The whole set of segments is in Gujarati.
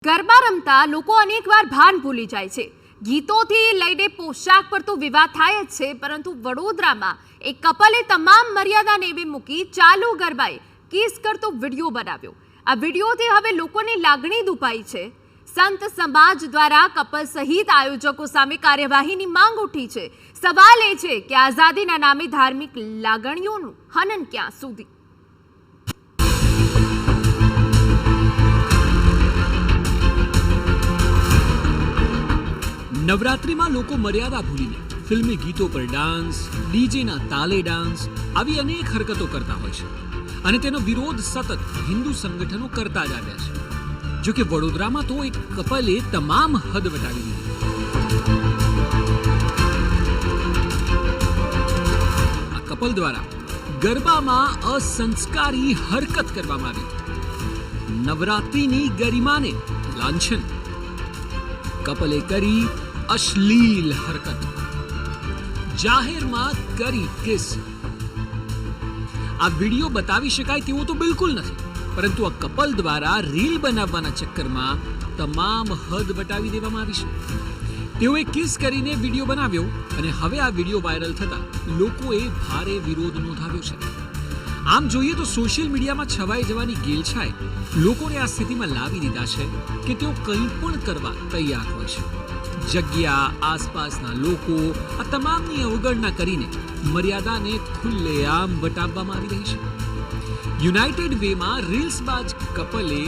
ગરબા રમતા લોકો અનેકવાર ભાન ભૂલી જાય છે. ગીતોથી લઈને પોશાક પર તો વિવાદ થાય જ છે, પરંતુ વડોદરામાં એક કપલે તમામ મર્યાદા નેવે મૂકી ચાલુ ગરબાએ કિસ કરતો વિડીયો બનાવ્યો. આ વિડીયોથી હવે લોકોની લાગણી દુભાઈ છે. સંત સમાજ દ્વારા કપલ સહિત આયોજકો સામે કાર્યવાહીની માંગ ઉઠી છે. સવાલ એ છે કે આઝાદીના નામે ધાર્મિક લાગણીઓનું હનન ક્યાં સુધી? નવરાત્રિમાં લોકો મર્યાદા ભૂલીને ફિલ્મી ગીતો પર ડાન્સ, ડીજેના તાલે ડાન્સ આવી અનેક હરકતો કરતા હોય છે અને તેનો વિરોધ સતત હિન્દુ સંગઠનો કરતા જ આવ્યા છે. જો કે વડોદરામાં તો એક કપલે તમામ હદ વટાવી દીધી. આ કપલ દ્વારા ગરબામાં અસંસ્કારી હરકત કરવામાં આવી. નવરાત્રિની ગરિમાને લાંછન. કપલે કરી અશ્લીલ હરકત, જાહેરમાં કરી કિસ. આ વિડીયો બતાવી શકાય તેવો તો બિલકુલ નથી, પરંતુ આ કપલ દ્વારા રીલ બનાવવાના ચક્કરમાં તમામ હદ વટાવી દેવામાં આવી છે. તેઓએ કિસ કરીને વિડીયો બનાવ્યો અને હવે આ વિડીયો વાયરલ થતા લોકોએ ભારે વિરોધ નોંધાવ્યો છે. આમ જોઈએ તો સોશિયલ મીડિયામાં છવાઈ જવાની ગેલછાએ લોકોને આ સ્થિતિમાં લાવી દીધા છે કે તેઓ કંઈ પણ કરવા તૈયાર હોય છે. જગ્યા, આસપાસના લોકો આ તમામની અવગણના કરીને મર્યાદાને ખુલ્લેઆમ વટાવવામાં આવી રહી છે. યુનાઇટેડ વેમાં રીલ્સબાજ કપલે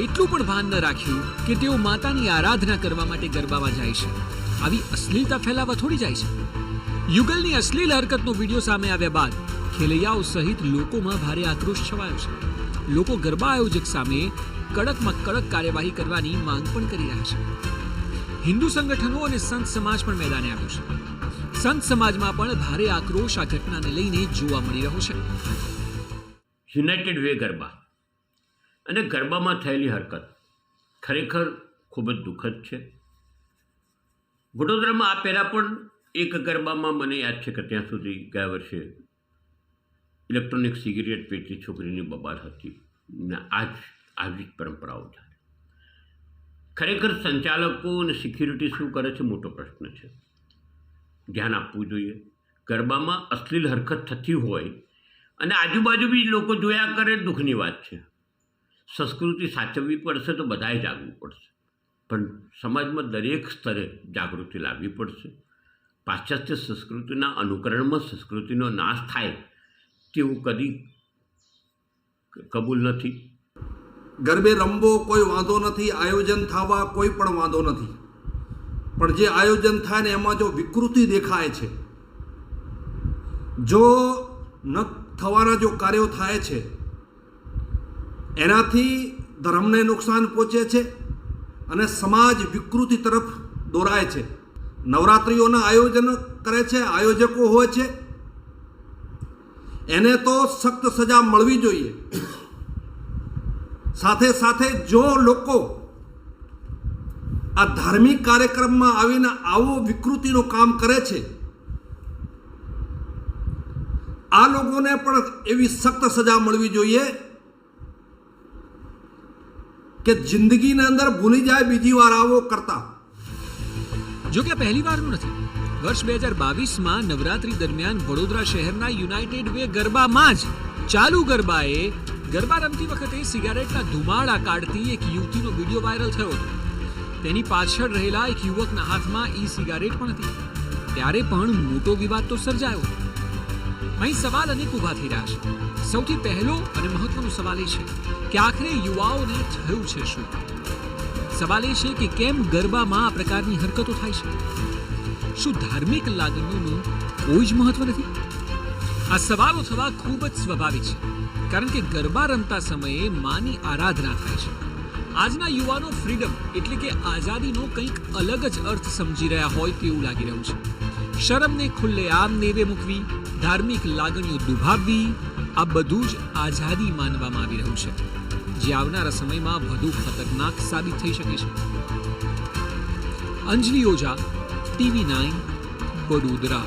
એટલું પણ ભાન ન રાખ્યું કે તેઓ માતાની આરાધના કરવા માટે ગરબામાં જાય છે. આવી અશ્લીલતા ફેલાવા થોડી જાય છે. યુગલની અશ્લીલ હરકતનો વિડીયો સામે આવ્યા બાદ ખેલૈયાઓ સહિત લોકોમાં ભારે આક્રોશ છવાયો છે. લોકો ગરબા આયોજક સામે કડકમાં કડક કાર્યવાહી કરવાની માંગ પણ કરી રહ્યા છે. હિન્દુ સંગઠનો અને સંત સમાજ પણ મેદાને આવ્યો છે. સંત સમાજમાં પણ ભારે આક્રોશ આ ઘટનાને લઈને જોવા મળી રહ્યો છે. યુનાઇટેડ વે ગરબા અને ગરબામાં થયેલી હરકત ખરેખર ખૂબ જ દુઃખદ છે. વડોદરામાં આ પહેલાં પણ એક ગરબામાં મને યાદ છે કે ત્યાં સુધી ગયા વર્ષે ઇલેક્ટ્રોનિક સિગરેટ પીતી છોકરીની બબાલ હતી ને આવી જ પરંપરાઓ છે. ખરેખર સંચાલકો અને સિક્યુરિટી શું કરે છે મોટો પ્રશ્ન છે. ધ્યાન આપવું જોઈએ. ગરબામાં અશ્લીલ હરકત થતી હોય અને આજુબાજુ બી લોકો જોયા કરે, દુઃખની વાત છે. સંસ્કૃતિ સાચવવી પડશે તો બધાએ જાગવું પડશે, પણ સમાજમાં દરેક સ્તરે જાગૃતિ લાવવી પડશે. પાશ્ચાત્ય સંસ્કૃતિના અનુકરણમાં સંસ્કૃતિનો નાશ થાય તેવું કદી કબૂલ નથી. ગરબે રમવો કોઈ વાંધો નથી, આયોજન થવા કોઈ પણ વાંધો નથી, પણ જે આયોજન થાય ને એમાં જો વિકૃતિ દેખાય છે, જો ન થવાના જો કાર્યો થાય છે, એનાથી ધર્મને નુકસાન પહોંચે છે અને સમાજ વિકૃતિ તરફ દોરાય છે. નવરાત્રિઓના આયોજન કરે છે, આયોજકો હોય છે, એને તો સખ્ત સજા મળવી જોઈએ. સાથે સાથે જો લોકો આ ધાર્મિક કાર્યક્રમમાં આવીને આવો વિકૃતિનું કામ કરે છે, આ લોકોને પણ એવી સખ્ત સજા મળવી જોઈએ કે જિંદગીની અંદર ભૂલી જાય બીજી વાર આવો કરતા. જો કે પહેલી વારનું નથી. વર્ષ 2022માં નવરાત્રી દરમિયાન વડોદરા શહેરના યુનાઇટેડ વે ગરબામાં જ ચાલુ ગરબાએ ગરબા રમતી વખતે સિગારેટના ધુમાડા કાઢતી એક યુવતીનો વિડીયો વાયરલ થયો હતો. તેની પાછળ રહેલા એક યુવકના હાથમાં ઈ સિગારેટ પણ હતી. ત્યારે પણ મોટો વિવાદ તો સર્જાયો. અહીં સવાલ અનેક ઊભા થઈ રહ્યા છે. સૌથી પહેલો અને મહત્વનો સવાલ એ છે કે આખરે યુવાઓને થયું છે શું? સવાલ એ છે કે કેમ ગરબામાં આ પ્રકારની હરકતો થાય છે? શું ધાર્મિક લાગણીઓનું કોઈ જ મહત્વ નથી? આ સવાલો થવા ખૂબ જ સ્વાભાવિક છે, કારણ કે ગરબા રમતા સમયે માની આરાધના થાય છે. આજના યુવાનો ફ્રીડમ એટલે કે આઝાદીનો કંઈક અલગ જ અર્થ સમજી રહ્યા હોય તેવું લાગી રહ્યું છે. શરમને ખુલ્લેઆમ નેવે મૂકવી, ધાર્મિક લાગણીઓ દુભાવવી, આ બધું જ આઝાદી માનવામાં આવી રહ્યું છે, જે આવનારા સમયમાં વધુ ખતરનાક સાબિત થઈ શકે છે. અંજલિ ઓઝા, TV9, વડોદરા.